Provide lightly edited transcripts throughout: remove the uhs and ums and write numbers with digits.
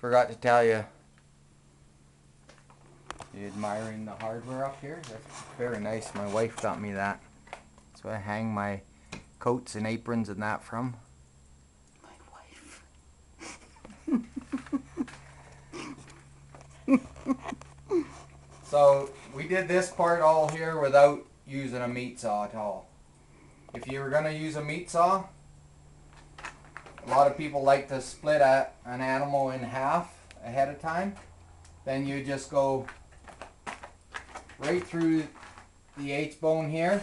forgot to tell you. You admiring the hardware up here? That's very nice. My wife got me that. That's where I hang my coats and aprons and that from. My wife. So we did this part all here without using a meat saw at all. If you were going to use a meat saw, a lot of people like to split an animal in half ahead of time. Then you just go right through the H-bone here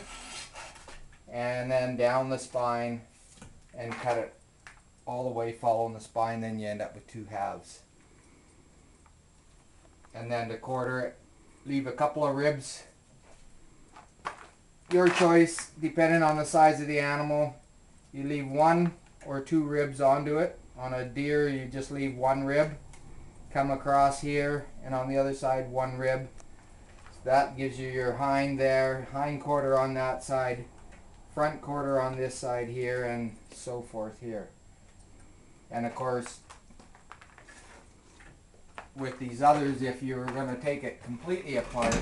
and then down the spine and cut it all the way following the spine. Then you end up with two halves. And then to quarter it, leave a couple of ribs. Your choice, depending on the size of the animal. You leave 1 or 2 ribs onto it. On a deer, you just leave 1 rib. Come across here, and on the other side, 1 rib. So that gives you your hind there, hind quarter on that side, front quarter on this side here, and so forth here. And of course, with these others, if you were going to take it completely apart,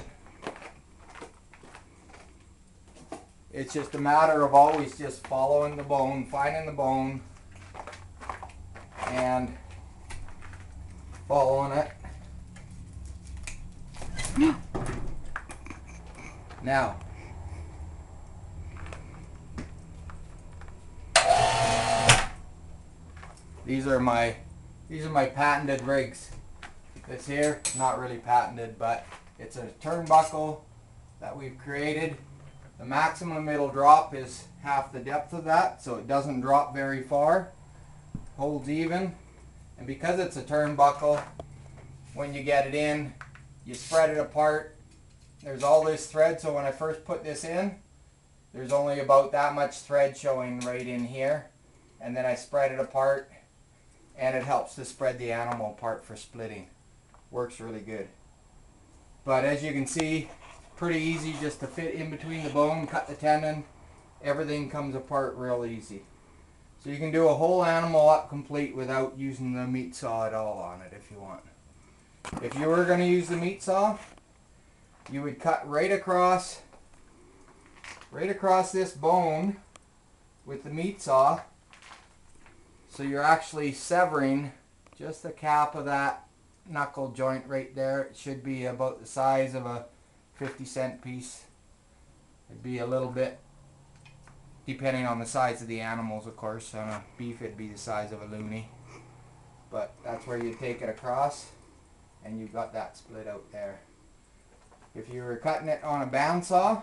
it's just a matter of always just following the bone, finding the bone, and following it. Now, these are my patented rigs. This here, not really patented, but it's a turnbuckle that we've created. The maximum it'll drop is half the depth of that, so it doesn't drop very far. Holds even. And because it's a turnbuckle, when you get it in, you spread it apart. There's all this thread, so when I first put this in, there's only about that much thread showing right in here. And then I spread it apart, and it helps to spread the animal apart for splitting. Works really good. But as you can see, pretty easy just to fit in between the bone, cut the tendon. Everything comes apart real easy. So you can do a whole animal up complete without using the meat saw at all on it if you want. If you were going to use the meat saw, you would cut right across this bone with the meat saw. So you're actually severing just the cap of that knuckle joint right there. It should be about the size of a 50-cent piece. It'd be a little bit, depending on the size of the animals, of course. On a beef, it'd be the size of a loony. But that's where you take it across, and you've got that split out there. If you were cutting it on a bandsaw,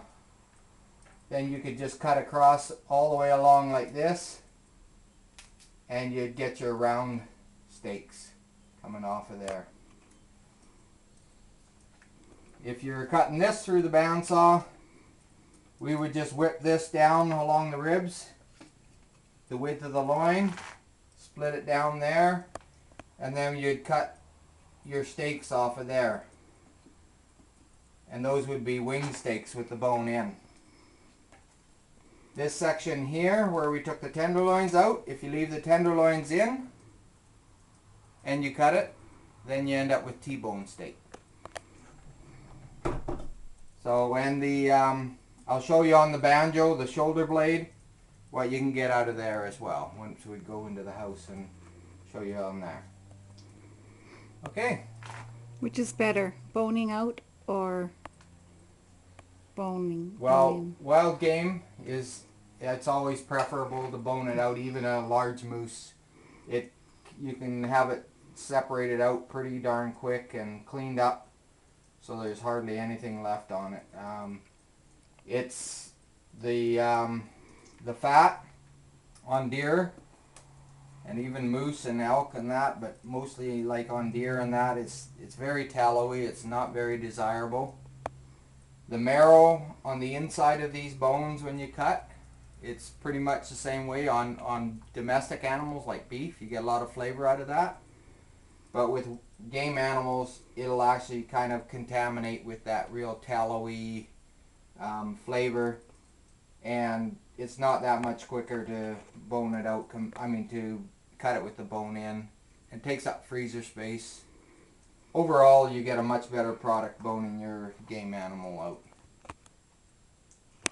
then you could just cut across all the way along like this, and you'd get your round steaks coming off of there. If you're cutting this through the bandsaw, we would just whip this down along the ribs, the width of the loin, split it down there, and then you'd cut your steaks off of there. And those would be wing steaks with the bone in. This section here, where we took the tenderloins out, if you leave the tenderloins in and you cut it, then you end up with T-bone steak. So when I'll show you on the banjo, the shoulder blade, what you can get out of there as well, once we go into the house and show you on there. Okay. Which is better, boning out or boning Well, in? wild game it's always preferable to bone it out. Even a large moose, you can have it separated out pretty darn quick and cleaned up, so there's hardly anything left on it. It's the fat on deer and even moose and elk and that, but mostly like on deer and that, it's very tallowy. It's not very desirable. The marrow on the inside of these bones when you cut, it's pretty much the same way on domestic animals like beef. You get a lot of flavor out of that. But with game animals, it'll actually kind of contaminate with that real tallowy flavor, and it's not that much quicker to bone it out. To cut it with the bone in It takes up freezer space. Overall, you get a much better product boning your game animal out.